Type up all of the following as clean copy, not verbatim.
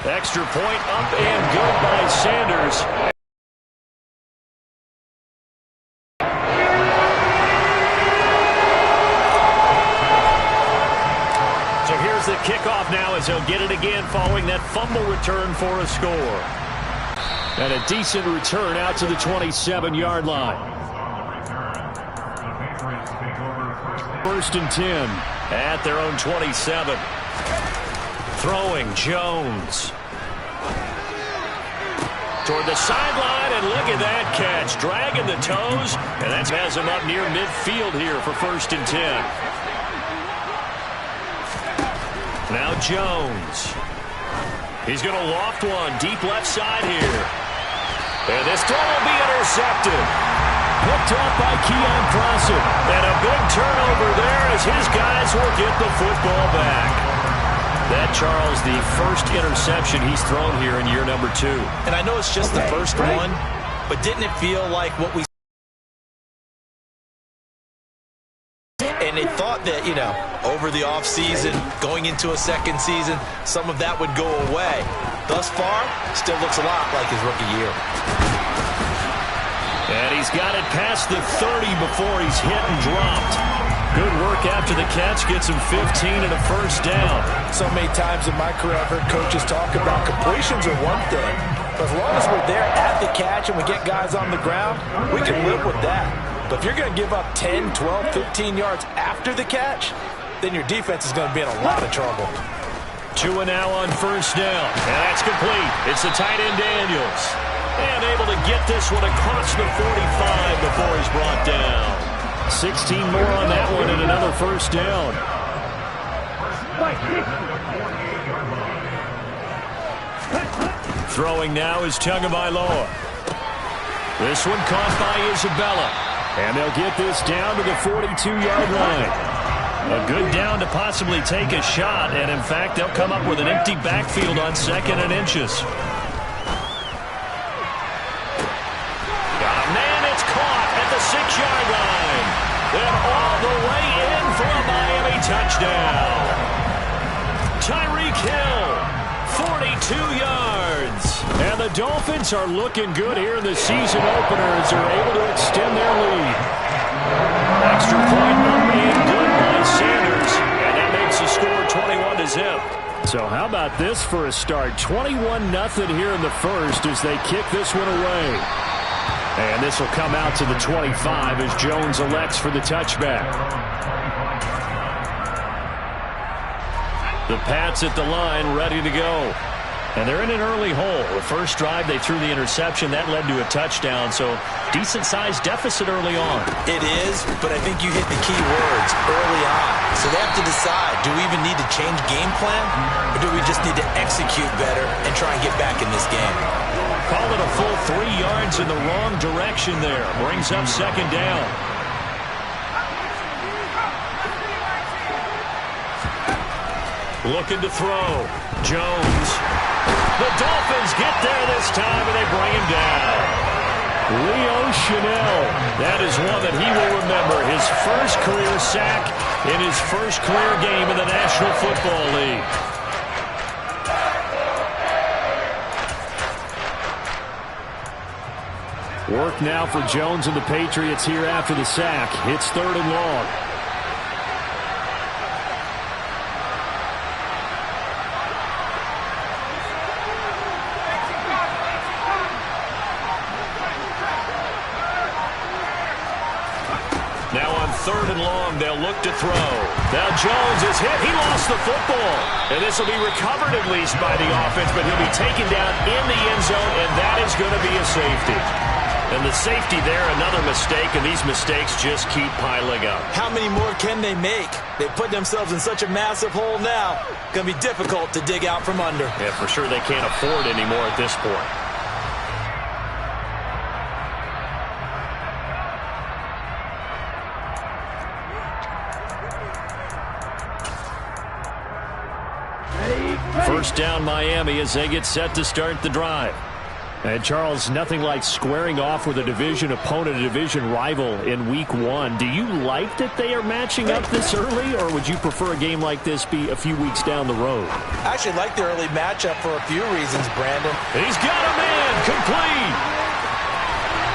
Extra point up and good by Sanders. So here's the kickoff now as he'll get it again following that fumble return for a score. And a decent return out to the 27-yard line. First and 10 at their own 27. Throwing Jones. Toward the sideline, and look at that catch. Dragging the toes, and that has him up near midfield here for first and 10. Now Jones. He's going to loft one deep left side here. And this throw will be intercepted. Picked off by Keon Crossen. And a big turnover there as his guys will get the football back. That, Charles, the first interception he's thrown here in year number 2. And I know it's just the first one, but didn't it feel like what we... And they thought that, you know, over the offseason, going into a second season, some of that would go away. Thus far, still looks a lot like his rookie year. And he's got it past the 30 before he's hit and dropped. Good work after the catch, gets him 15 and a first down. So many times in my career I've heard coaches talk about completions are one thing, but as long as we're there at the catch and we get guys on the ground, we can live with that. But if you're going to give up 10, 12, 15 yards after the catch, then your defense is going to be in a lot of trouble. 2 and now on first down. And that's complete. It's the tight end Daniels. And able to get this one across the 45 before he's brought down. 16 more on that one and another first down. Throwing now is Tagovailoa. This one caught by Isabella. And they'll get this down to the 42-yard line. A good down to possibly take a shot. And, in fact, they'll come up with an empty backfield on 2nd and inches. Man, it's caught at the 6-yard line. And all the way in for a Miami touchdown. Tyreek Hill, 42 yards. And the Dolphins are looking good here in the season opener as they're able to extend their lead. Extra point up and good by Sanders. And that makes the score 21-0. So how about this for a start? 21-0 here in the first as they kick this one away. And this will come out to the 25 as Jones elects for the touchback. The Pats at the line ready to go. And they're in an early hole. The first drive they threw the interception. That led to a touchdown. So decent-sized deficit early on. It is, but I think you hit the key words early on. So they have to decide, do we even need to change game plan? Or do we just need to execute better and try and get back in this game? Call it a full 3 yards in the wrong direction there. Brings up 2nd down. Looking to throw. Jones. The Dolphins get there this time, and they bring him down. Leo Chenal. That is one that he will remember. His first career sack in his first career game in the National Football League. Work now for Jones and the Patriots here after the sack. It's 3rd and long. Now on 3rd and long, they'll look to throw. Now Jones is hit. He lost the football. And this will be recovered at least by the offense, but he'll be taken down in the end zone, and that is going to be a safety. And the safety there, another mistake, and these mistakes just keep piling up. How many more can they make? They put themselves in such a massive hole now. Going to be difficult to dig out from under. Yeah, for sure they can't afford anymore at this point. First down Miami as they get set to start the drive. And Charles, nothing like squaring off with a division opponent, a division rival in week 1. Do you like that they are matching up this early, or would you prefer a game like this be a few weeks down the road? I actually like the early matchup for a few reasons, Brandon. He's got a man complete.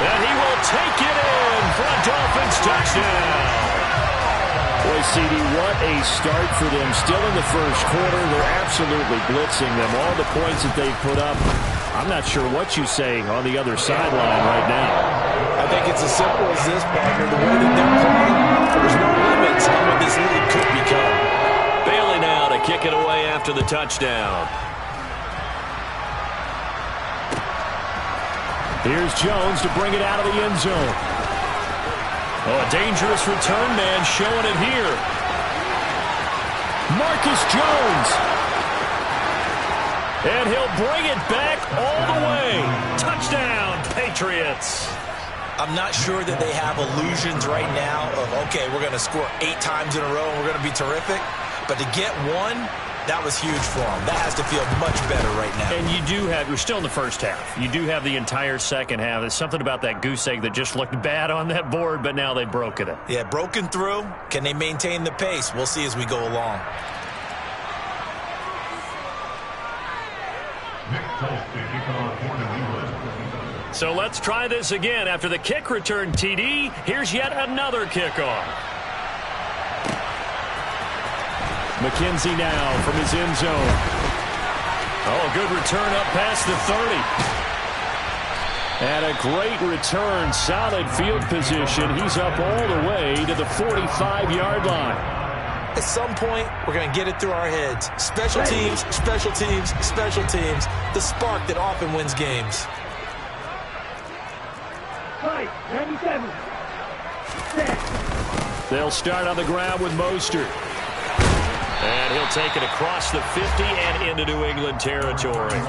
And he will take it in for a Dolphins touchdown. Boy, CD, what a start for them. Still in the first quarter, they're absolutely blitzing them. All the points that they've put up, I'm not sure what you say on the other sideline right now. I think it's as simple as this, partner. The way that they're playing, there's no limits on what this league could become. Bailey now to kick it away after the touchdown. Here's Jones to bring it out of the end zone. Oh, a dangerous return man showing it here. Marcus Jones. And he'll bring it back all the way. Touchdown, Patriots. I'm not sure that they have illusions right now of, okay, we're going to score 8 times in a row and we're going to be terrific. But to get one, that was huge for them. That has to feel much better right now. And you do have, you're still in the first half. You do have the entire second half. There's something about that goose egg that just looked bad on that board, but now they've broken it. Yeah, broken through. Can they maintain the pace? We'll see as we go along. So let's try this again. After the kick return, TD, here's yet another kickoff. McKenzie now from his end zone. Oh, good return up past the 30. And a great return, solid field position. He's up all the way to the 45-yard line. At some point, we're going to get it through our heads. Special teams, special teams, special teams. The spark that often wins games. 97. They'll start on the ground with Mostert. And he'll take it across the 50 and into New England territory.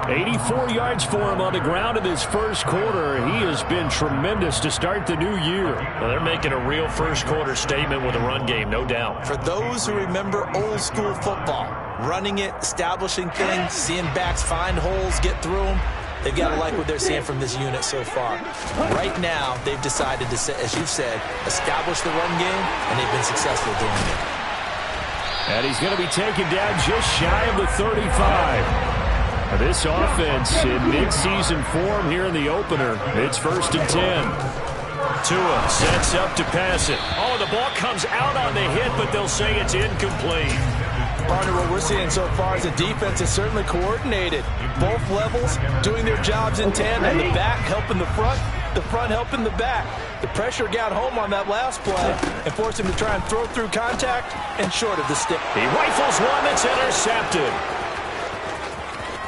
84 yards for him on the ground in this first quarter. He has been tremendous to start the new year. Well, they're making a real first quarter statement with a run game, no doubt. For those who remember old school football, running it, establishing things, seeing backs find holes, get through them, they've got to like what they're seeing from this unit so far. Right now, they've decided to, as you've said, establish the run game, and they've been successful doing it. And he's going to be taken down just shy of the 35. This offense in midseason form here in the opener. It's 1st and 10. Tua sets up to pass it. Oh, the ball comes out on the hit, but they'll say it's incomplete. Partner, what we're seeing so far is the defense is certainly coordinated. Both levels doing their jobs in tandem. The back helping the front helping the back. The pressure got home on that last play and forced him to try and throw through contact and short of the stick. He rifles one that's intercepted.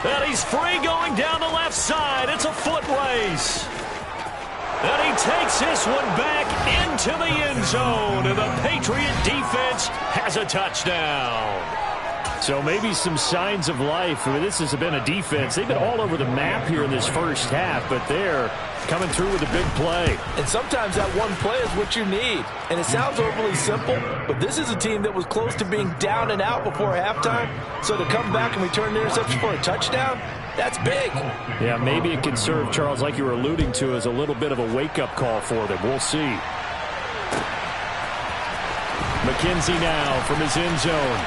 And he's free going down the left side. It's a foot race. And he takes this one back into the end zone. And the Patriot defense has a touchdown. So maybe some signs of life. I mean, this has been a defense. They've been all over the map here in this first half, but they're coming through with a big play. And sometimes that one play is what you need. And it sounds overly simple, but this is a team that was close to being down and out before halftime. So to come back and return the interception for a touchdown, that's big. Yeah, maybe it can serve, Charles, like you were alluding to, as a little bit of a wake-up call for them. We'll see. McKenzie now from his end zone.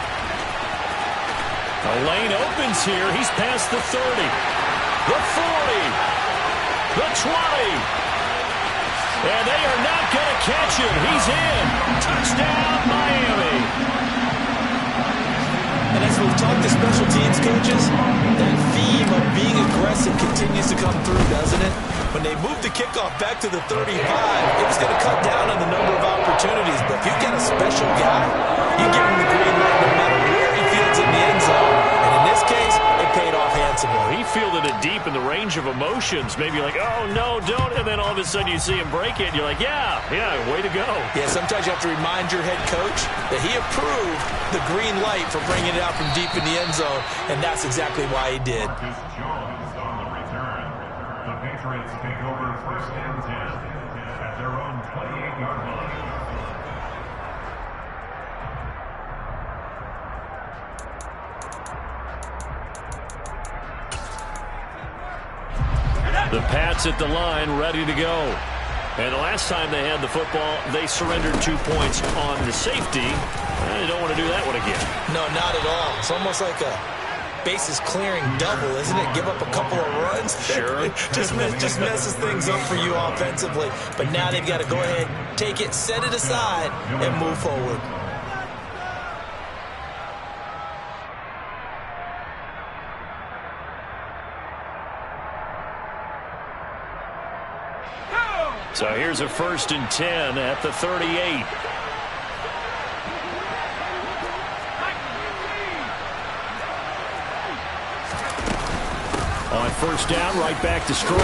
The lane opens here. He's past the 30, the 40, the 20. And they are not going to catch him. He's in. Touchdown, Miami. And as we've talked to special teams coaches, that theme of being aggressive continues to come through, doesn't it? When they moved the kickoff back to the 35, it was going to cut down on the number of opportunities. But if you get a special guy, you give him the green light no matter where he fields in the end zone. And in this case, it paid off handsomely. He fielded it deep in the range of emotions. Maybe like, oh, no, don't. And then all of a sudden you see him break it. And you're like, yeah, way to go. Yeah, sometimes you have to remind your head coach that he approved the green light for bringing it out from deep in the end zone. And that's exactly why he did. The Patriots take over 1st and 10 at their own 28-yard line. The Pats at the line, ready to go. And the last time they had the football, they surrendered 2 points on the safety. They don't want to do that one again. No, not at all. It's almost like a bases clearing double, isn't it? Give up a couple of runs. Sure. just messes things up for you offensively. But now they've got to go ahead, take it, set it aside, and move forward. So here's a 1st and 10 at the 38. On 1st down, right back to Strong.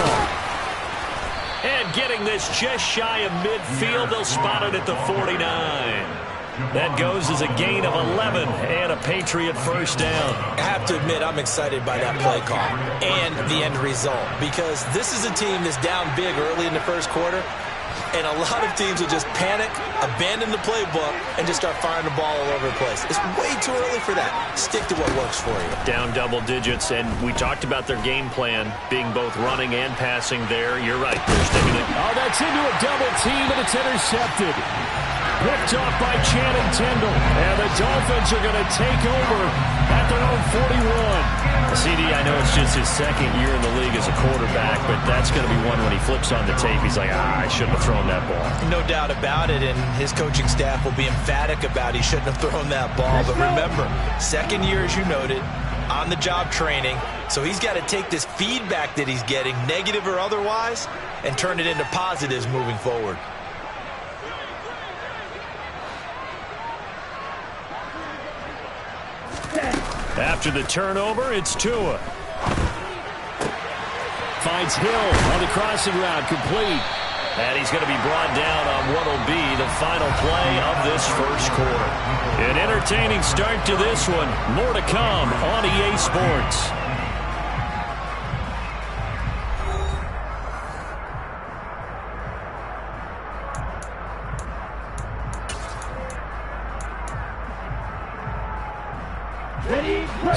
And getting this just shy of midfield, they'll spot it at the 49. That goes as a gain of 11 and a Patriot 1st down. I have to admit, I'm excited by that play call and the end result, because this is a team that's down big early in the 1st quarter, and a lot of teams will just panic, abandon the playbook, and just start firing the ball all over the place. It's way too early for that. Stick to what works for you. Down double digits, and we talked about their game plan being both running and passing there. You're right. They're sticking it. Oh, that's into a double team, and it's intercepted. Picked off by Channing Tindall. And the Dolphins are going to take over at their own 41. CD, I know it's just his 2nd year in the league as a quarterback, but that's going to be one when he flips on the tape. He's like, I shouldn't have thrown that ball. No doubt about it, and his coaching staff will be emphatic about he shouldn't have thrown that ball. But remember, 2nd year, as you noted, on-the-job training, so he's got to take this feedback that he's getting, negative or otherwise, and turn it into positives moving forward. After the turnover, it's Tua. Finds Hill on the crossing route, complete. And he's going to be brought down on what will be the final play of this 1st quarter. An entertaining start to this one. More to come on EA Sports.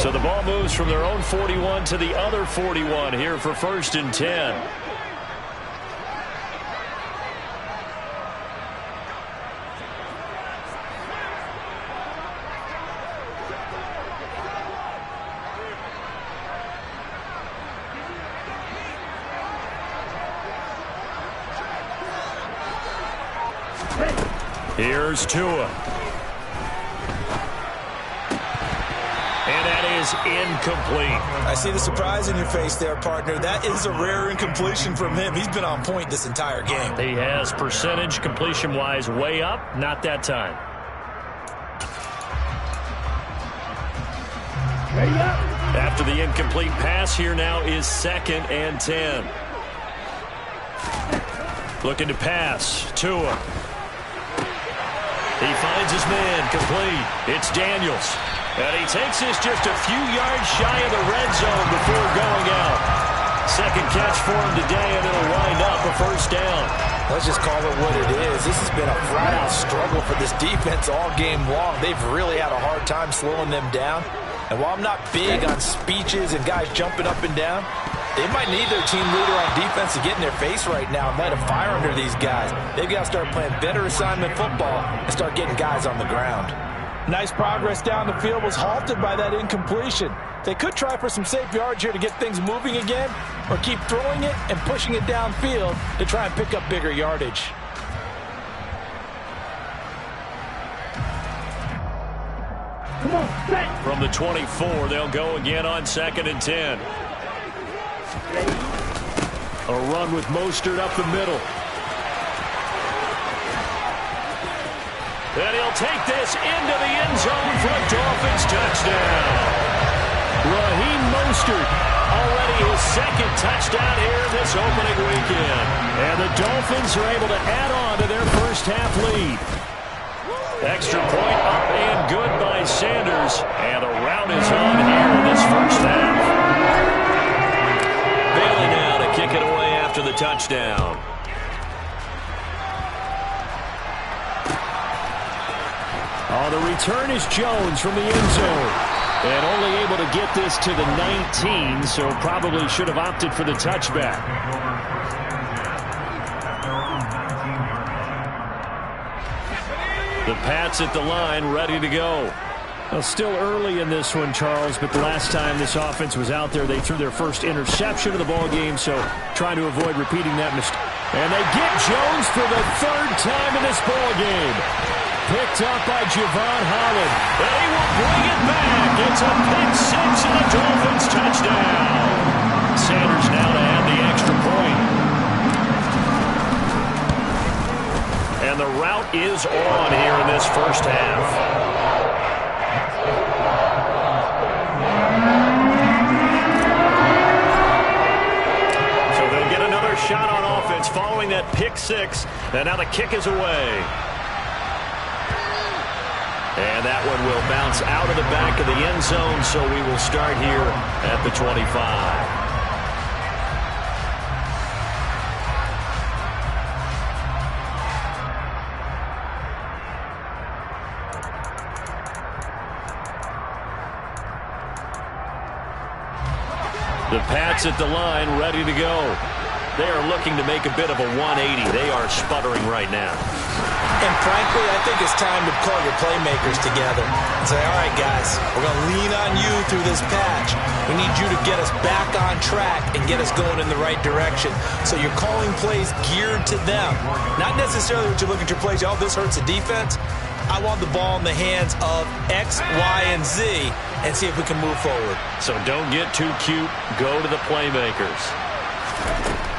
So the ball moves from their own 41 to the other 41 here for 1st and 10. Here's Tua. Incomplete. I see the surprise in your face there, partner. That is a rare incompletion from him. He's been on point this entire game. He has percentage completion-wise way up. Not that time. After the incomplete pass, here now is 2nd and 10. Looking to pass. Tua. He finds his man. Complete. It's Daniels. And he takes this just a few yards shy of the red zone before going out. 2nd catch for him today, and it'll wind up a 1st down. Let's just call it what it is. This has been a flat-out struggle for this defense all game long. They've really had a hard time slowing them down. And while I'm not big on speeches and guys jumping up and down, they might need their team leader on defense to get in their face right now and light a fire under these guys. They've got to start playing better assignment football and start getting guys on the ground. Nice progress down the field was halted by that incompletion. They could try for some safe yards here to get things moving again, or keep throwing it and pushing it downfield to try and pick up bigger yardage. Come on, set. From the 24, they'll go again on 2nd and 10. A run with Mostert up the middle. And he'll take this into the end zone for a Dolphins touchdown. Raheem Mostert, already his 2nd touchdown here this opening weekend. And the Dolphins are able to add on to their 1st half lead. Extra point up and good by Sanders. And a rout is on here in this 1st half. Bailey now to kick it away after the touchdown. Oh, the return is Jones from the end zone. And only able to get this to the 19, so probably should have opted for the touchback. The Pats at the line, ready to go. Well, still early in this one, Charles, but the last time this offense was out there, they threw their first interception of the ball game, so trying to avoid repeating that mistake. And they get Jones for the third time in this ball game. Picked up by Javon Holland. They will bring it back. It's a pick six and a Dolphins touchdown. Sanders now to add the extra point. And the route is on here in this first half. Shot on offense following that pick six, and now the kick is away. And that one will bounce out of the back of the end zone, so we will start here at the 25. The Pats at the line, ready to go. They are looking to make a bit of a 180. They are sputtering right now. And frankly, I think it's time to call your playmakers together and say, all right, guys, we're going to lean on you through this patch. We need you to get us back on track and get us going in the right direction. So you're calling plays geared to them. Not necessarily what you look at your plays, oh, this hurts the defense. I want the ball in the hands of X, Y, and Z and see if we can move forward. So don't get too cute. Go to the playmakers.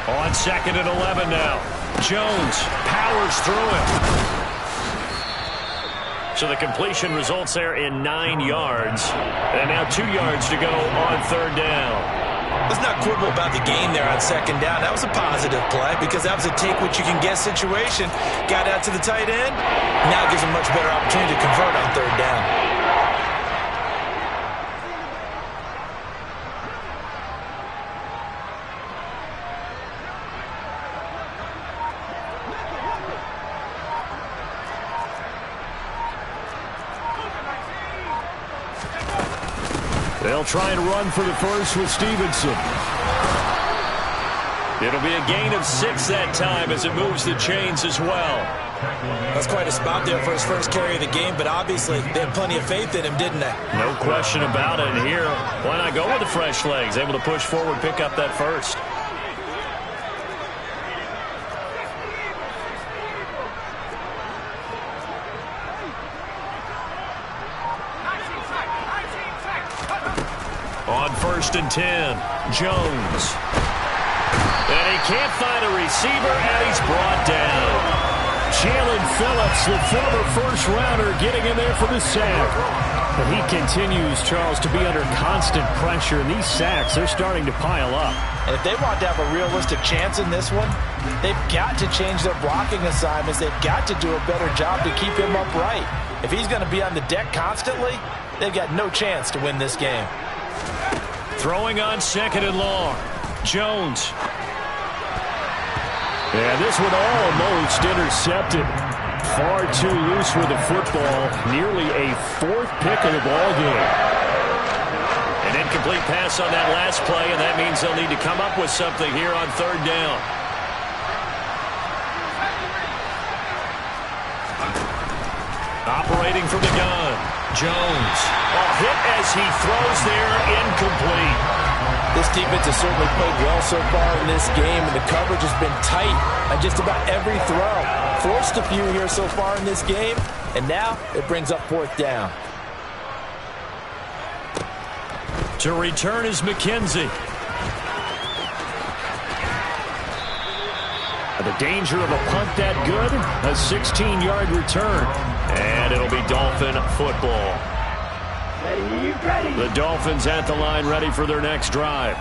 On 2nd and 11 now. Jones powers through him. So the completion results there in 9 yards. And now 2 yards to go on 3rd down. Let's not quibble about the game there on 2nd down. That was a positive play because that was a take-what-you-can-get situation. Got out to the tight end. Now it gives a much better opportunity to convert on 3rd down. They'll try and run for the first with Stevenson. It'll be a gain of 6 that time as it moves the chains as well. That's quite a spot there for his first carry of the game, but obviously they had plenty of faith in him, didn't they? No question about it. And here, why not go with the fresh legs? Able to push forward, pick up that first. On 1st and 10, Jones. And he can't find a receiver, and he's brought down. Jalen Phillips, the former first-rounder, getting in there for the sack. But he continues, Charles, to be under constant pressure. And these sacks, they're starting to pile up. And if they want to have a realistic chance in this one, they've got to change their blocking assignments. They've got to do a better job to keep him upright. If he's going to be on the deck constantly, they've got no chance to win this game. Throwing on 2nd and long. Jones. And this one almost intercepted. Far too loose with the football. Nearly a 4th pick of the ball game. An incomplete pass on that last play, and that means they'll need to come up with something here on 3rd down. Operating from the gun. Jones. A hit as he throws there, incomplete. This defense has certainly played well so far in this game, and the coverage has been tight on just about every throw. Forced a few here so far in this game, and now it brings up 4th down. To return is McKenzie. The danger of a punt that good, a 16-yard return. And it'll be Dolphin football. The Dolphins at the line, ready for their next drive.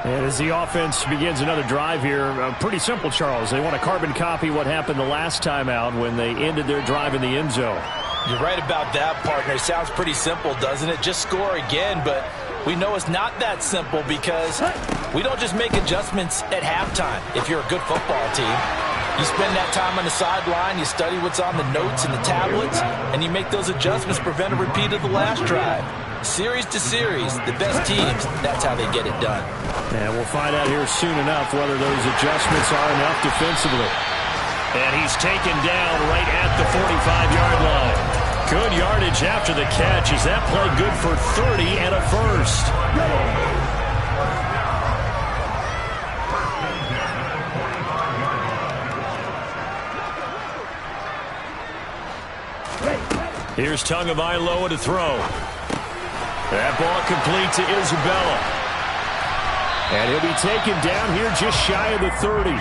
And as the offense begins another drive here, pretty simple, Charles. They want to carbon copy what happened the last time out when they ended their drive in the end zone. You're right about that, partner. It sounds pretty simple, doesn't it? Just score again, but we know it's not that simple because we don't just make adjustments at halftime if you're a good football team. You spend that time on the sideline, you study what's on the notes and the tablets, and you make those adjustments to prevent a repeat of the last drive. Series to series, the best teams, that's how they get it done. And we'll find out here soon enough whether those adjustments are enough defensively. And he's taken down right at the 45-yard line. Good yardage after the catch as that play good for 30 and a first. Here's Tagovailoa to throw. That ball complete to Isabella. And he'll be taken down here just shy of the 30.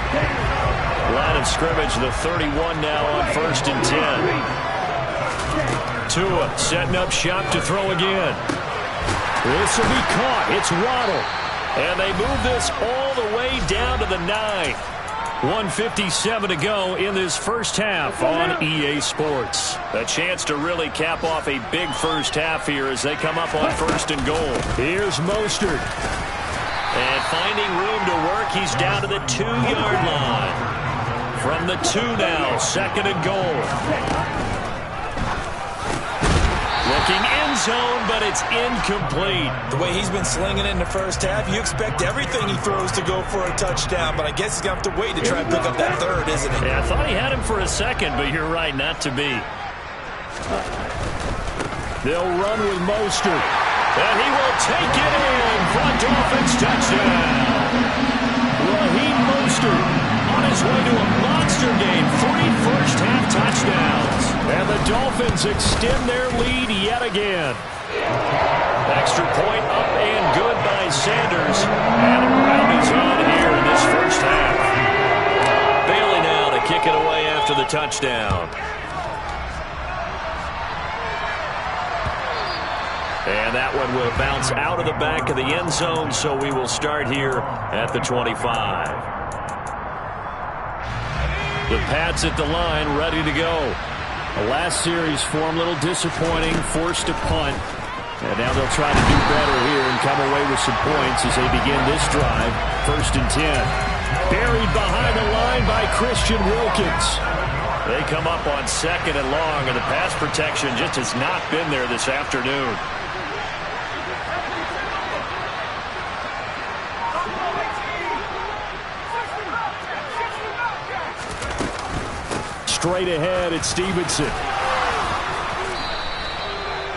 Line of scrimmage, the 31 now on 1st and 10. Tua setting up shop to throw again. This will be caught. It's Waddle. And they move this all the way down to the 9. 1:57 to go in this first half on EA Sports. A chance to really cap off a big first half here as they come up on 1st and goal. Here's Mostert. And finding room to work, he's down to the 2-yard line. From the 2 now, 2nd and goal. Looking end zone, but it's incomplete. The way he's been slinging in the first half, you expect everything he throws to go for a touchdown, but I guess he's going to have to wait to try and pick up that 3rd, isn't he? Yeah, I thought he had him for a second, but you're right, not to be. They'll run with Mostert. And he will take it in for a Dolphins touchdown. Raheem Mostert on his way to a monster game. 3 first-half touchdowns. And the Dolphins extend their lead yet again. Extra point up and good by Sanders. And a round is on here in this first half. Bailey now to kick it away after the touchdown. And that one will bounce out of the back of the end zone, so we will start here at the 25. The Pats at the line, ready to go. The last series for them, a little disappointing, forced to punt. And now they'll try to do better here and come away with some points as they begin this drive. 1st and 10. Buried behind the line by Christian Wilkins. They come up on 2nd and long, and the pass protection just has not been there this afternoon. Straight ahead, it's Stevenson.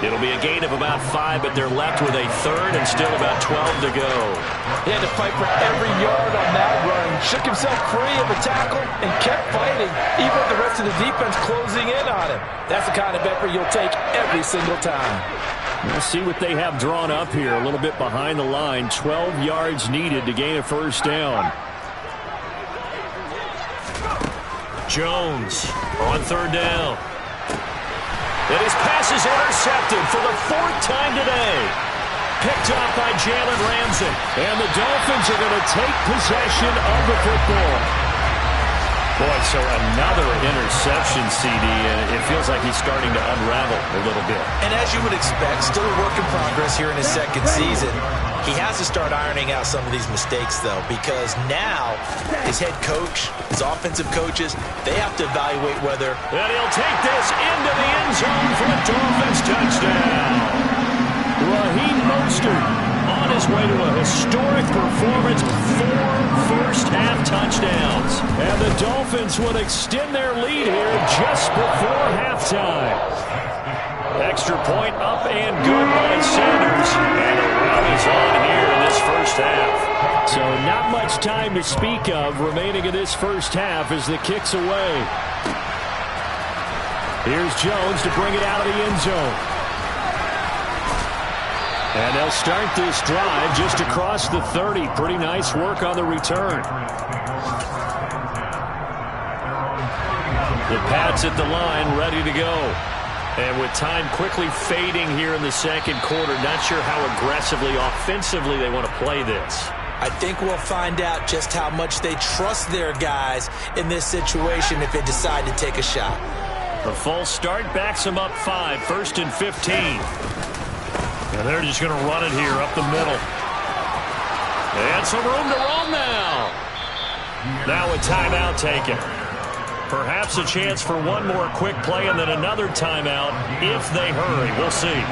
It'll be a gain of about 5, but they're left with a 3rd and still about 12 to go. He had to fight for every yard on that run. Shook himself free of the tackle and kept fighting, even with the rest of the defense closing in on him. That's the kind of effort you'll take every single time. We'll see what they have drawn up here. A little bit behind the line. 12 yards needed to gain a first down. Jones on 3rd down. And his pass is intercepted for the 4th time today. Picked up by Jalen Ramsey. And the Dolphins are going to take possession of the football. Boy, so another interception, CD, and it feels like he's starting to unravel a little bit. And as you would expect, still a work in progress here in his 2nd season. He has to start ironing out some of these mistakes, though, because now his head coach, his offensive coaches, they have to evaluate whether... And he'll take this into the end zone for a Dolphins touchdown. Raheem Mostert on his way to a historic performance, 4 first-half touchdowns. And the Dolphins would extend their lead here just before halftime. Extra point up and good by Sanders. And a run is on here in this first half. So not much time to speak of remaining in this first half as the kick's away. Here's Jones to bring it out of the end zone. And they'll start this drive just across the 30. Pretty nice work on the return. The Pats at the line, ready to go. And with time quickly fading here in the 2nd quarter, not sure how aggressively, offensively they want to play this. I think we'll find out just how much they trust their guys in this situation if they decide to take a shot. The false start backs them up 5, 1st and 15. And they're just going to run it here up the middle. And some room to roam now. Now a timeout taken. Perhaps a chance for one more quick play and then another timeout if they hurry. We'll see.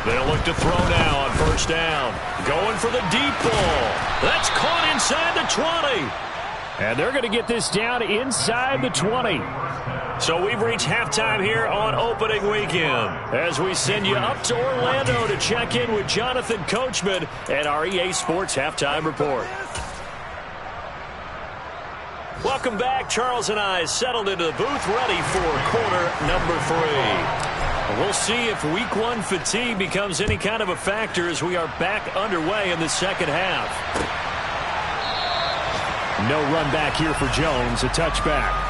They'll look to throw now on first down. Going for the deep ball. That's caught inside the 20. And they're going to get this down inside the 20. So we've reached halftime here on opening weekend as we send you up to Orlando to check in with Jonathan Coachman and our EA Sports Halftime Report. Welcome back. Charles and I settled into the booth ready for quarter number 3. We'll see if week 1 fatigue becomes any kind of a factor as we are back underway in the second half. No run back here for Jones, a touchback.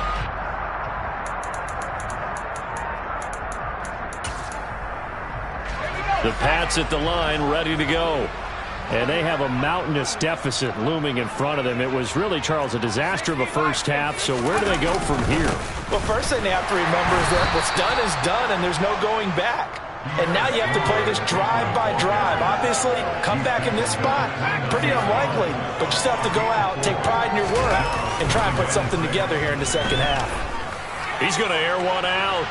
The Pats at the line ready to go. And they have a mountainous deficit looming in front of them. It was really, Charles, a disaster of a first half. So where do they go from here? Well, first thing they have to remember is that what's done is done, and there's no going back. And now you have to play this drive by drive. Obviously, come back in this spot, pretty unlikely. But you still have to go out, take pride in your work, and try and put something together here in the second half. He's going to air one out.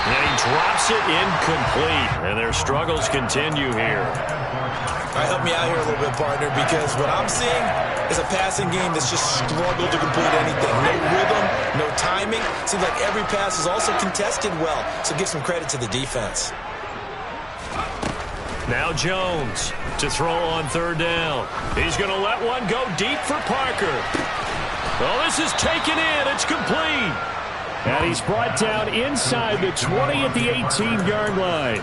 And he drops it incomplete. And their struggles continue here. All right, help me out here a little bit, partner, because what I'm seeing is a passing game that's just struggled to complete anything. No rhythm, no timing. Seems like every pass is also contested well, so give some credit to the defense. Now Jones to throw on third down. He's going to let one go deep for Parker. Oh, this is taken in. It's complete. And he's brought down inside the 20 at the 18-yard line.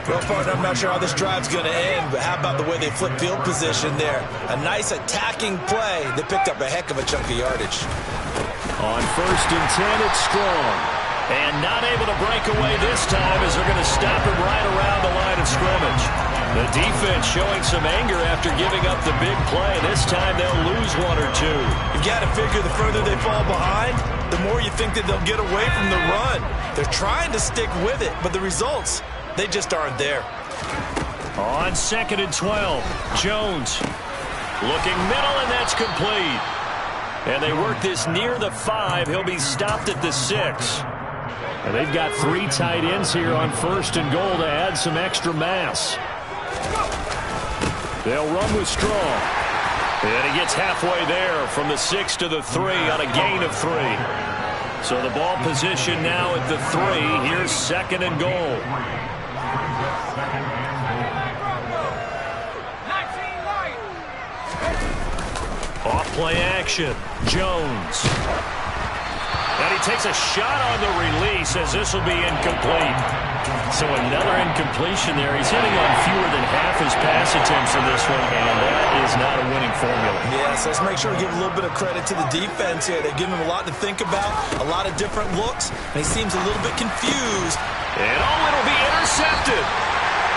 Well, partner, I'm not sure how this drive's going to end, but how about the way they flip field position there? A nice attacking play. They picked up a heck of a chunk of yardage. On first and 10, it's Strong. And not able to break away this time as they're going to stop him right around the line of scrimmage. The defense showing some anger after giving up the big play. This time they'll lose one or two. You've got to figure the further they fall behind, the more you think that they'll get away from the run. They're trying to stick with it, but the results, they just aren't there. On second and 12, Jones looking middle, and that's complete. And they work this near the 5. He'll be stopped at the 6. And they've got 3 tight ends here on first and goal to add some extra mass. They'll run with Strong. And he gets halfway there from the 6 to the 3 on a gain of 3. So the ball position now at the 3. Here's second and goal. Off play action. Jones. And he takes a shot on the release as this will be incomplete. So another incompletion there. He's hitting on fewer than half his pass attempts in this one, and that is not a winning formula. Yes, let's make sure we give a little bit of credit to the defense here. They've given him a lot to think about, a lot of different looks, and he seems a little bit confused. And it'll be intercepted.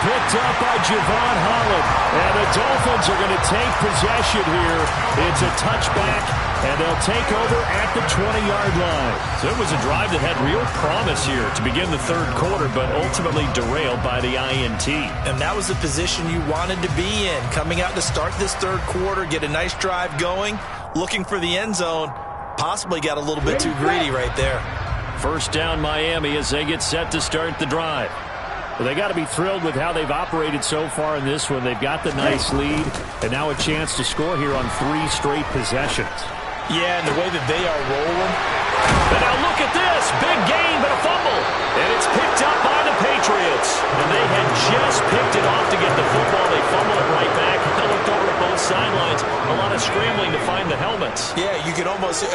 Picked up by Javon Holland. And the Dolphins are going to take possession here. It's a touchback, and they'll take over at the 20-yard line. So it was a drive that had real promise here to begin the third quarter, but ultimately derailed by the INT. And that was the position you wanted to be in. Coming out to start this third quarter, get a nice drive going, looking for the end zone. Possibly got a little bit too greedy right there. First down Miami as they get set to start the drive. Well, they got to be thrilled with how they've operated so far in this one. They've got the nice lead, and now a chance to score here on 3 straight possessions. Yeah, and the way that they are rolling. And now look at this. Big gain, but a fumble. And it's picked up by the Patriots. And they had just picked it off to get the football. They fumbled it right back. They looked over at both sidelines. A lot of scrambling to find the helmets. Yeah, you can almost,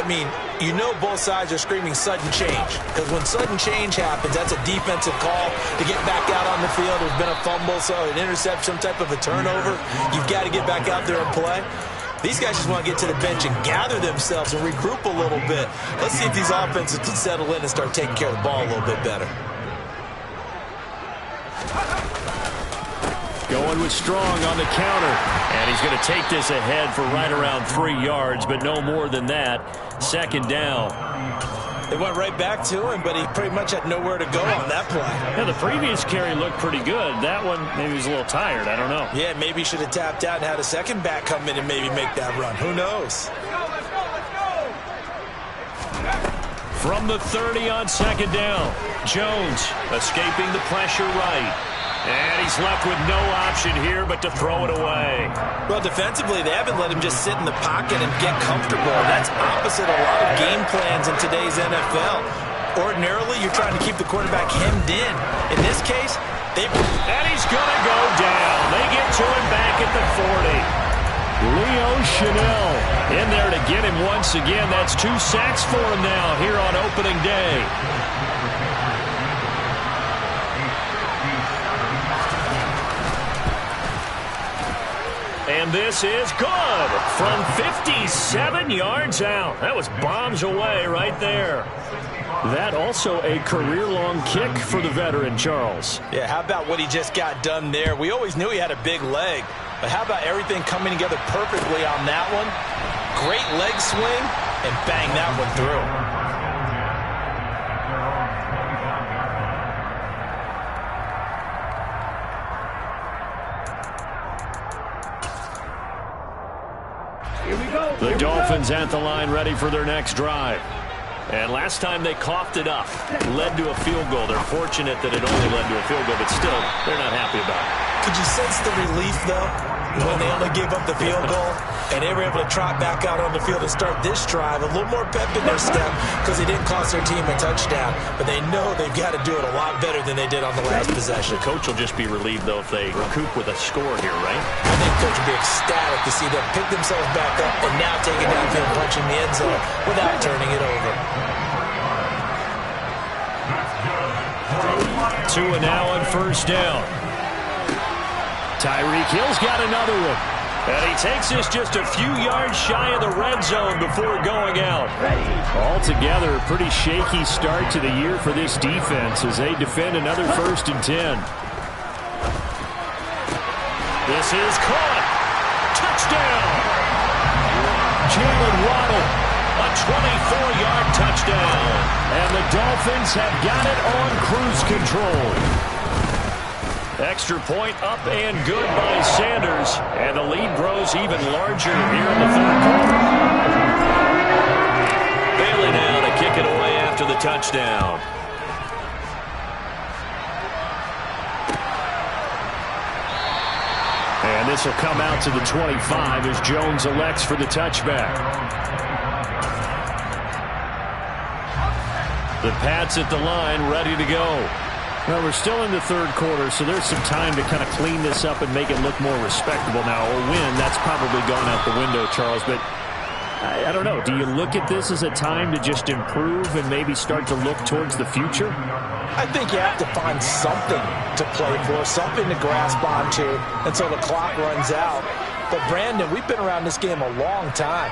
you know both sides are screaming sudden change. Because when sudden change happens, that's a defensive call to get back out on the field. There's been a fumble, so an interception, some type of a turnover. You've got to get back out there and play. These guys just want to get to the bench and gather themselves and regroup a little bit. Let's see if these offenses can settle in and start taking care of the ball a little bit better. Going with Strong on the counter. And he's going to take this ahead for right around 3 yards, but no more than that. Second down. They went right back to him, but he pretty much had nowhere to go on that play. Yeah, the previous carry looked pretty good. That one, maybe he was a little tired. I don't know. Yeah, maybe he should have tapped out and had a second back come in and maybe make that run. Who knows? From the 30 on second down, Jones escaping the pressure right. And he's left with no option here but to throw it away. Well, defensively, they haven't let him just sit in the pocket and get comfortable. That's opposite a lot of game plans in today's NFL. Ordinarily, you're trying to keep the quarterback hemmed in. In this case, and he's going to go down. They get to him back at the 40. Leo Chenal in there to get him once again. That's 2 sacks for him now here on opening day. And this is good from 57 yards out. That was bombs away right there. That also a career-long kick for the veteran, Charles. Yeah, how about what he just got done there? We always knew he had a big leg, but how about everything coming together perfectly on that one? Great leg swing, and bang that one through. The Dolphins at the line ready for their next drive. And last time they coughed it up, led to a field goal. They're fortunate that it only led to a field goal, but still, they're not happy about it. Could you sense the relief, though, when they only gave up the field goal and they were able to trot back out on the field and start this drive? A little more pep in their step because they didn't cost their team a touchdown, but they know they've got to do it a lot better than they did on the last possession. The coach will just be relieved, though, if they recoup with a score here, right? I think coach will be ecstatic to see them pick themselves back up and now take it downfield and punch in the end zone without turning it over. Tua now on first down. Tyreek Hill's got another one. And he takes this just a few yards shy of the red zone before going out. Altogether, a pretty shaky start to the year for this defense as they defend another 1st and 10. This is caught. Touchdown. Jalen Waddle, a 24-yard touchdown. And the Dolphins have got it on cruise control. Extra point up and good by Sanders. And the lead grows even larger here in the 3rd quarter. Bailey now to kick it away after the touchdown. And this will come out to the 25 as Jones elects for the touchback. The Pats at the line ready to go. Well, we're still in the 3rd quarter, so there's some time to kind of clean this up and make it look more respectable. Now, a win, that's probably gone out the window, Charles, but I don't know. Do you look at this as a time to just improve and maybe start to look towards the future? I think you have to find something to play for, something to grasp onto until the clock runs out. But, Brandon, we've been around this game a long time.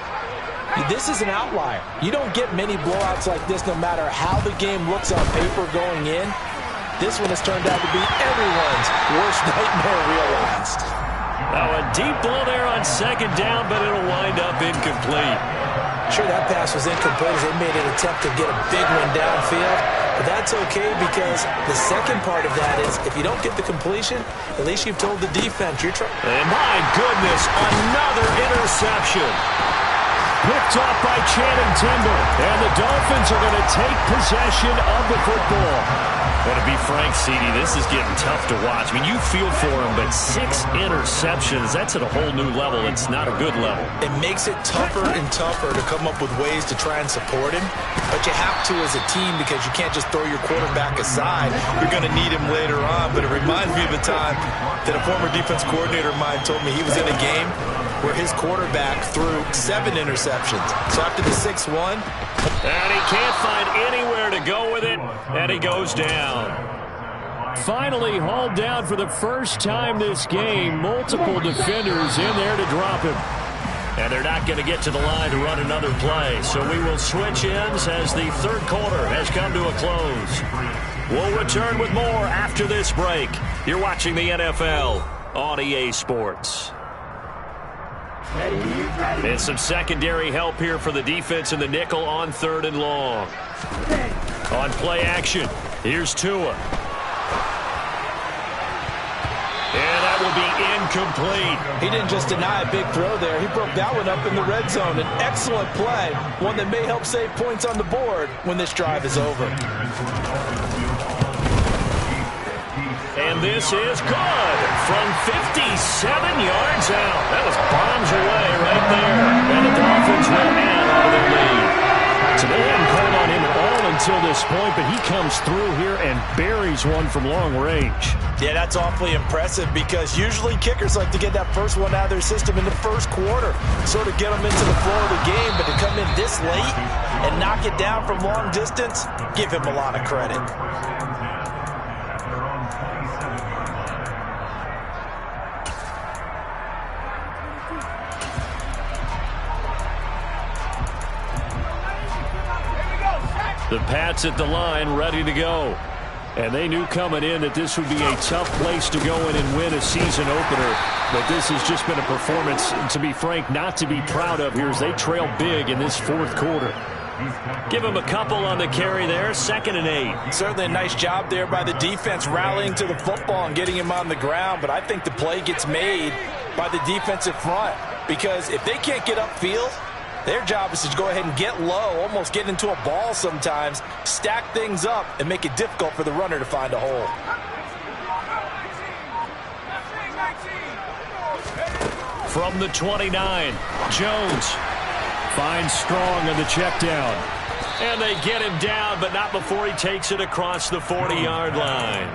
This is an outlier. You don't get many blowouts like this no matter how the game looks on paper going in. This one has turned out to be everyone's worst nightmare realized. Now a deep ball there on 2nd down, but it'll wind up incomplete. Sure, that pass was incomplete as they made an attempt to get a big one downfield. But that's okay because the second part of that is if you don't get the completion, at least you've told the defense you're trying. And my goodness, another interception. Picked off by Channing Tindall. And the Dolphins are going to take possession of the football. But to be frank, CD, this is getting tough to watch. I mean, you feel for him, but 6 interceptions, that's at a whole new level. It's not a good level. It makes it tougher and tougher to come up with ways to try and support him. But you have to as a team because you can't just throw your quarterback aside. You're going to need him later on. But it reminds me of a time that a former defense coordinator of mine told me he was in a game where his quarterback threw 7 interceptions. So after the 6th one, and he can't find anywhere to go with it, and he goes down. Finally hauled down for the first time this game. Multiple defenders in there to drop him. And they're not going to get to the line to run another play. So we will switch ends as the 3rd quarter has come to a close. We'll return with more after this break. You're watching the NFL on EA Sports. And some secondary help here for the defense in the nickel on 3rd and long. On play action, here's Tua. And that will be incomplete. He didn't just deny a big throw there. He broke that one up in the red zone. An excellent play, one that may help save points on the board when this drive is over. And And this is good from 57 yards out. That was bombs away right there. And the Dolphins will add on to their lead. So they hadn't called on him at all until this point, but he comes through here and buries one from long range. Yeah, that's awfully impressive because usually kickers like to get that first one out of their system in the first quarter, sort of get them into the flow of the game, but to come in this late and knock it down from long distance, give him a lot of credit. The Pats at the line, ready to go. And they knew coming in that this would be a tough place to go in and win a season opener. But this has just been a performance, to be frank, not to be proud of here as they trail big in this fourth quarter. Give him a couple on the carry there, 2nd and 8. Certainly a nice job there by the defense rallying to the football and getting him on the ground. But I think the play gets made by the defensive front because if they can't get upfield, their job is to go ahead and get low, almost get into a ball sometimes, stack things up, and make it difficult for the runner to find a hole. From the 29, Jones finds Strong on the check down. And they get him down, but not before he takes it across the 40-yard line.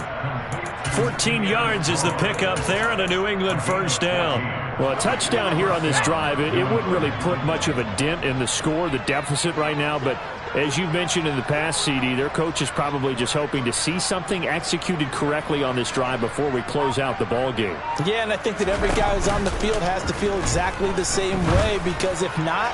14 yards is the pickup there and a New England first down. Well, a touchdown here on this drive, it wouldn't really put much of a dent in the score, the deficit right now. But as you mentioned in the past, CD, their coach is probably just hoping to see something executed correctly on this drive before we close out the ball game. Yeah, and I think that every guy who's on the field has to feel exactly the same way because if not,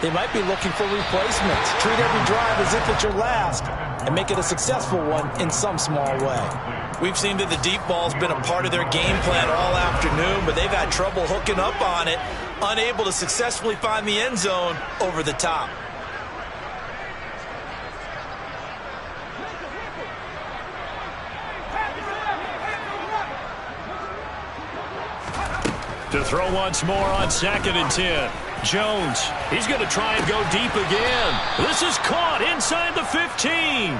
they might be looking for replacements. Treat every drive as if it's your last and make it a successful one in some small way. We've seen that the deep ball's been a part of their game plan all afternoon, but they've had trouble hooking up on it, unable to successfully find the end zone over the top. To throw once more on 2nd and 10. Jones, he's going to try and go deep again. This is caught inside the 15.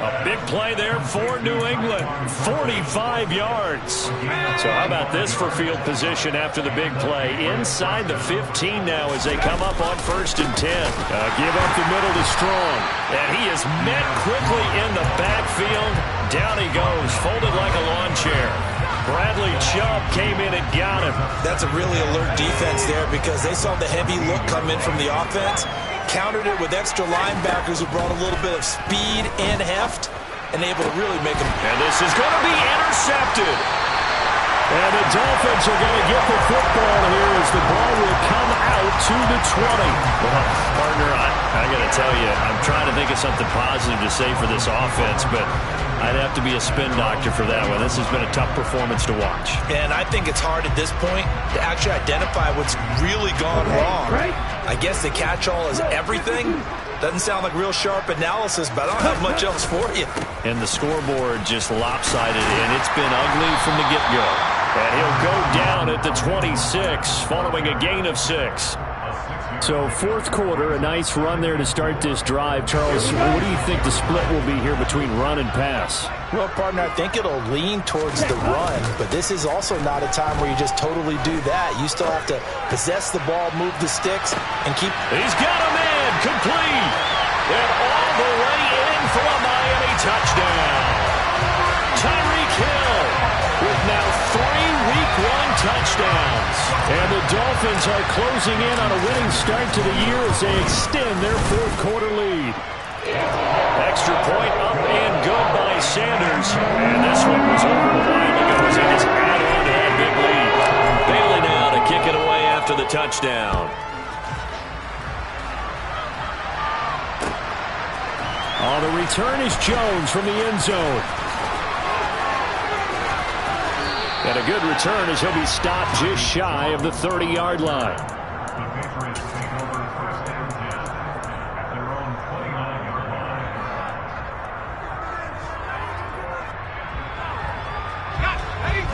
A big play there for New England. 45 yards. So how about this for field position after the big play? Inside the 15 now as they come up on 1st and 10. Give up the middle to Strong. And he is met quickly in the backfield. Down he goes, folded like a lawn chair. Bradley Chubb came in and got him. That's a really alert defense there because they saw the heavy look come in from the offense, countered it with extra linebackers who brought a little bit of speed and heft, and able to really make them. And this is going to be intercepted. And the Dolphins are going to get the football here as the ball will come out to the 20. Well, partner, I got to tell you, I'm trying to think of something positive to say for this offense, but I'd have to be a spin doctor for that one. This has been a tough performance to watch. And I think it's hard at this point to actually identify what's really gone wrong. I guess the catch-all is everything. Doesn't sound like real sharp analysis, but I don't have much else for you. And the scoreboard just lopsided, and it's been ugly from the get-go. And he'll go down at the 26 following a gain of 6. So fourth quarter, a nice run there to start this drive. Charles, what do you think the split will be here between run and pass? Well, partner, I think it'll lean towards the run, but this is also not a time where you just totally do that. You still have to possess the ball, move the sticks, and keep... He's got a man complete. And all the way in for a Miami touchdown. Tyreek Hill with now 3 Week 1 touchdowns. And the Dolphins are closing in on a winning start to the year as they extend their fourth quarter lead. Extra point up and good by Sanders. And this one was over a while ago as they just add on to that big lead. Bailey now to kick it away after the touchdown. Oh, the return is Jones from the end zone. And a good return as he'll be stopped just shy of the 30-yard line. The Patriots take over 1st and 10 at their own 29-yard line.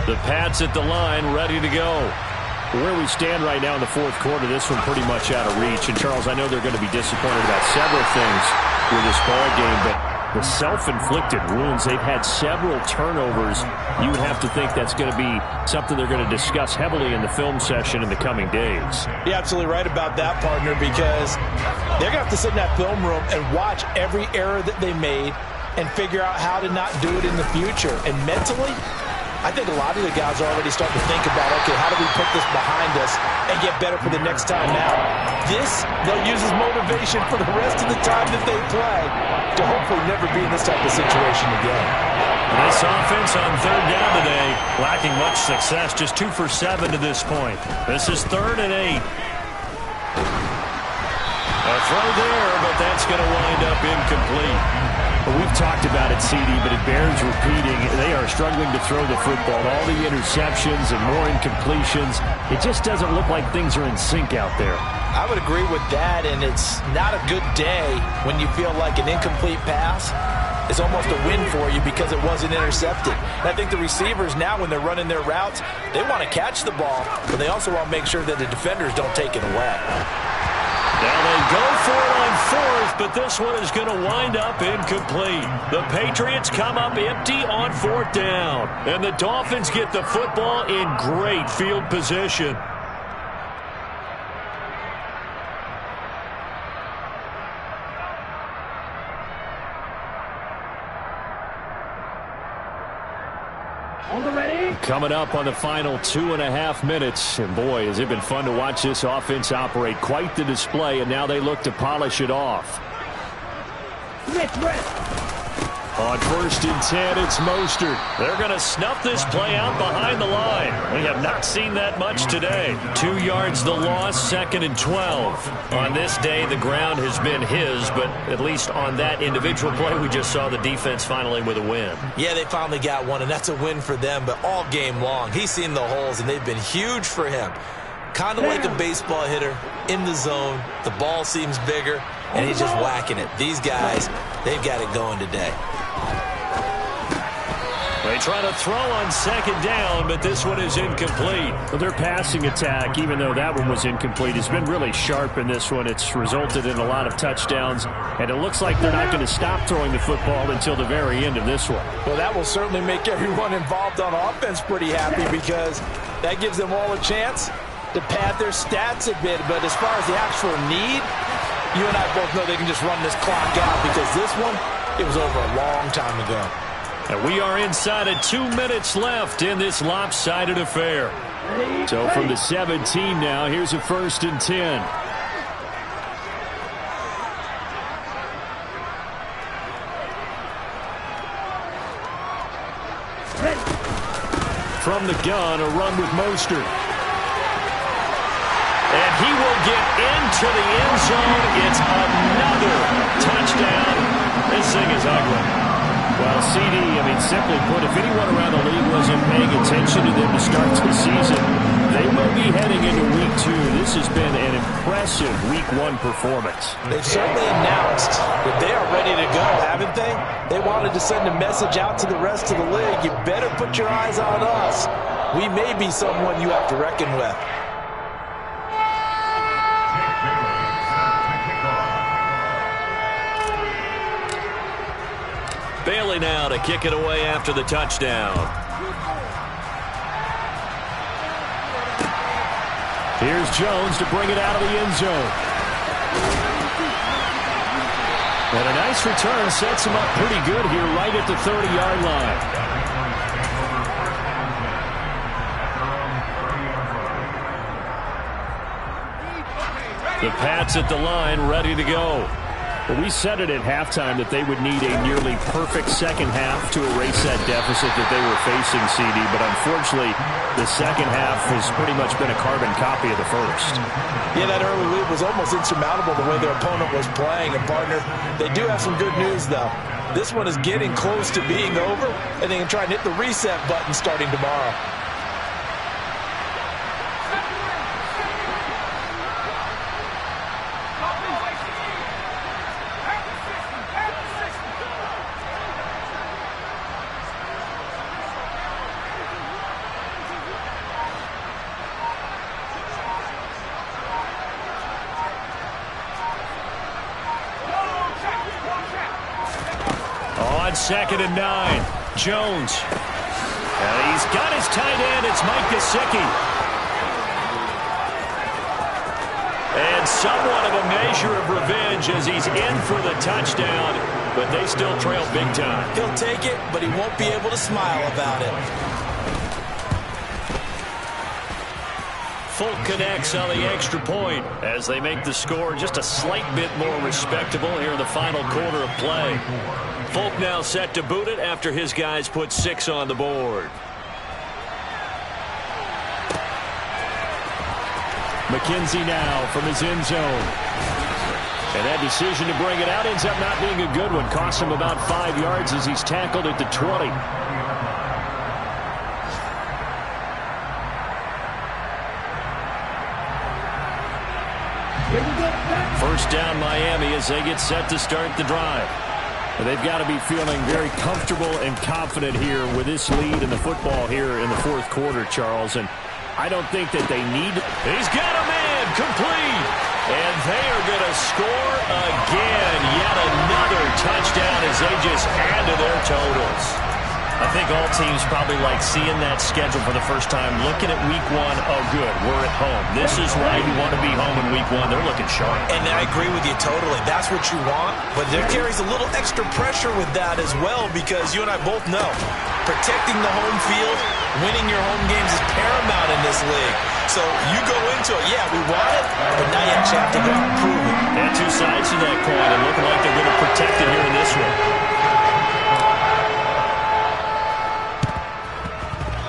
The Pats at the line, ready to go. Where we stand right now in the fourth quarter, this one pretty much out of reach. And, Charles, I know they're going to be disappointed about several things with this ball game, but the self-inflicted wounds. They've had several turnovers. You would have to think that's going to be something they're going to discuss heavily in the film session in the coming days. You're absolutely right about that, partner, because they're going to have to sit in that film room and watch every error that they made and figure out how to not do it in the future. And mentally, I think a lot of the guys are already starting to think about, okay, how do we put this behind us and get better for the next time now? This, they'll use as motivation for the rest of the time that they play to hopefully never be in this type of situation again. This offense on third down today, lacking much success, just 2 for 7 to this point. This is 3rd and 8. A throw there, but that's going to wind up incomplete. Well, we've talked about it, CD, but it bears repeating. They are struggling to throw the football. All the interceptions and more incompletions. It just doesn't look like things are in sync out there. I would agree with that, and it's not a good day when you feel like an incomplete pass is almost a win for you because it wasn't intercepted. And I think the receivers now, when they're running their routes, they want to catch the ball, but they also want to make sure that the defenders don't take it away. Now they go for it on 4th, but this one is going to wind up incomplete. The Patriots come up empty on 4th down, and the Dolphins get the football in great field position. Coming up on the final 2.5 minutes. And boy, has it been fun to watch this offense operate. Quite the display, and now they look to polish it off. On 1st and 10, it's Mostert. They're going to snuff this play out behind the line. We have not seen that much today. 2 yards the loss, 2nd and 12. On this day, the ground has been his, but at least on that individual play, we just saw the defense finally with a win. Yeah, they finally got one, and that's a win for them, but all game long, he's seen the holes, and they've been huge for him. Kind of like a baseball hitter in the zone. The ball seems bigger, and he's just whacking it. These guys, they've got it going today. They try to throw on 2nd down, but this one is incomplete. Well, their passing attack, even though that one was incomplete, has been really sharp in this one. It's resulted in a lot of touchdowns, and it looks like they're not going to stop throwing the football until the very end of this one. Well, that will certainly make everyone involved on offense pretty happy because that gives them all a chance to pad their stats a bit. But as far as the actual need, you and I both know they can just run this clock out because this one, it was over a long time ago. And we are inside of 2 minutes left in this lopsided affair. So from the 17 now, here's a 1st and 10. From the gun, a run with Mostert. And he will get into the end zone. It's another touchdown. This thing is ugly. Well, CD, simply put, if anyone around the league wasn't paying attention to them to start the season, they will be heading into Week 2. This has been an impressive Week 1 performance. They've certainly announced that they are ready to go, haven't they? They wanted to send a message out to the rest of the league. You better put your eyes on us. We may be someone you have to reckon with. Bailey now to kick it away after the touchdown. Here's Jones to bring it out of the end zone. And a nice return sets him up pretty good here right at the 30-yard line. The Pats at the line ready to go. Well, we said it at halftime that they would need a nearly perfect second half to erase that deficit that they were facing, CD. But unfortunately, the second half has pretty much been a carbon copy of the first. Yeah, that early lead was almost insurmountable the way their opponent was playing. And, partner, they do have some good news, though. This one is getting close to being over, and they can try and hit the reset button starting tomorrow. on 2nd and 9. Jones. And he's got his tight end. It's Mike Gesicki. And somewhat of a measure of revenge as he's in for the touchdown, but they still trail big time. He'll take it, but he won't be able to smile about it. Folk connects on the extra point as they make the score just a slight bit more respectable here in the final quarter of play. Folk now set to boot it after his guys put 6 on the board. McKenzie now from his end zone. And that decision to bring it out ends up not being a good one. Costs him about 5 yards as he's tackled at the 20. First down Miami as they get set to start the drive. They've got to be feeling very comfortable and confident here with this lead in the football here in the fourth quarter, Charles. And I don't think that they need. He's got a man complete. And they are going to score again. Yet another touchdown as they just add to their totals. I think all teams probably like seeing that schedule for the first time, looking at week 1. Oh, good, we're at home. This is why you want to be home in week 1. They're looking sharp. And I agree with you totally. That's what you want. But there carries a little extra pressure with that as well, because you and I both know protecting the home field, winning your home games is paramount in this league. So you go into it, yeah, we want it, but now you actually have to go out and prove it. And 2 sides to that coin, and looking like they're going to protect it here in this one.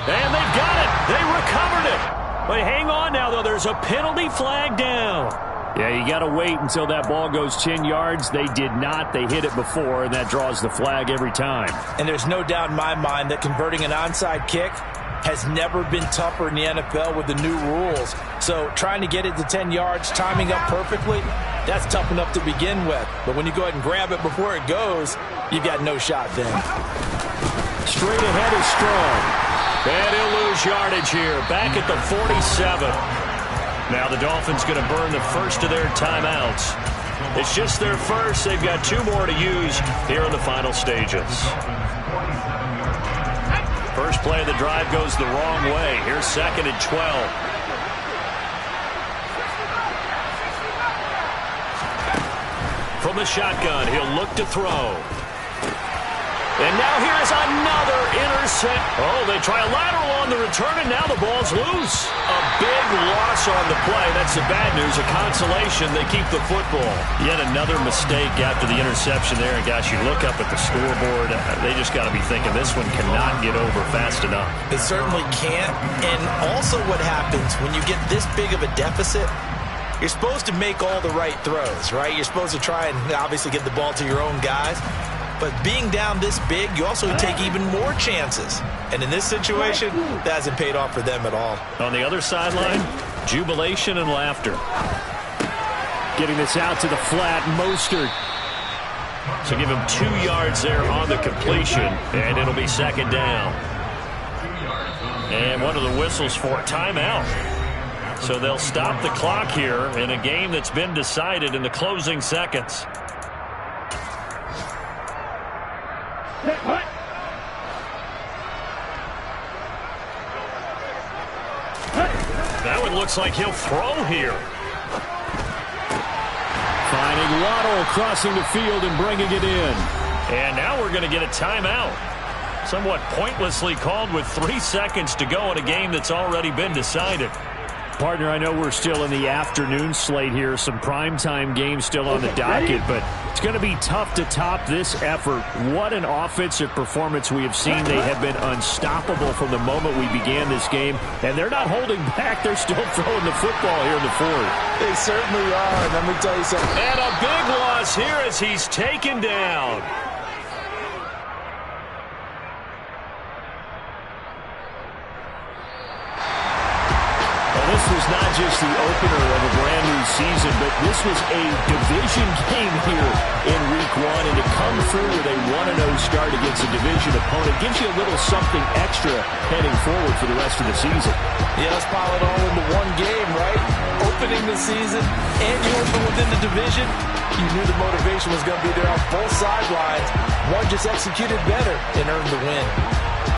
And they've got it. They recovered it. But hang on now, though. There's a penalty flag down. Yeah, you got to wait until that ball goes 10 yards. They did not. They hit it before, and that draws the flag every time. And there's no doubt in my mind that converting an onside kick has never been tougher in the NFL with the new rules. So trying to get it to 10 yards, timing up perfectly, that's tough enough to begin with. But when you go ahead and grab it before it goes, you've got no shot then. Straight ahead is Strong. And he'll lose yardage here, back at the 47. Now the Dolphins going to burn the first of their timeouts. It's just their first. They've got 2 more to use here in the final stages. First play of the drive goes the wrong way. Here's 2nd and 12. From the shotgun, he'll look to throw. And now here's another intercept. Oh, they try a lateral on the return, and now the ball's loose. A big loss on the play. That's the bad news. A consolation. They keep the football. Yet another mistake after the interception there. And, gosh, you look up at the scoreboard. They just got to be thinking this one cannot get over fast enough. It certainly can't. And also what happens when you get this big of a deficit, you're supposed to make all the right throws, right? You're supposed to try and obviously get the ball to your own guys. But being down this big, you also take even more chances. And in this situation, that hasn't paid off for them at all. On the other sideline, jubilation and laughter. Getting this out to the flat, Mostert. So give him 2 yards there on the completion, and it'll be 2nd down. And one of the whistles for timeout. So they'll stop the clock here in a game that's been decided in the closing seconds. That one looks like he'll throw here. Finding Waddle crossing the field and bringing it in. And now we're going to get a timeout. Somewhat pointlessly called with 3 seconds to go in a game that's already been decided. Partner, I know we're still in the afternoon slate here. Some primetime games still on the docket, but it's going to be tough to top this effort. What an offensive performance we have seen. They have been unstoppable from the moment we began this game, and they're not holding back. They're still throwing the football here in the fourth. They certainly are, and let me tell you something. And a big loss here as he's taken down. This was not just the opener of a brand new season, but this was a division game here in week 1. And to come through with a 1-0 start against a division opponent gives you a little something extra heading forward for the rest of the season. Yeah, let's pile it all into one game, right? opening the season and you open within the division, you knew the motivation was going to be there on both sidelines. One just executed better and earned the win.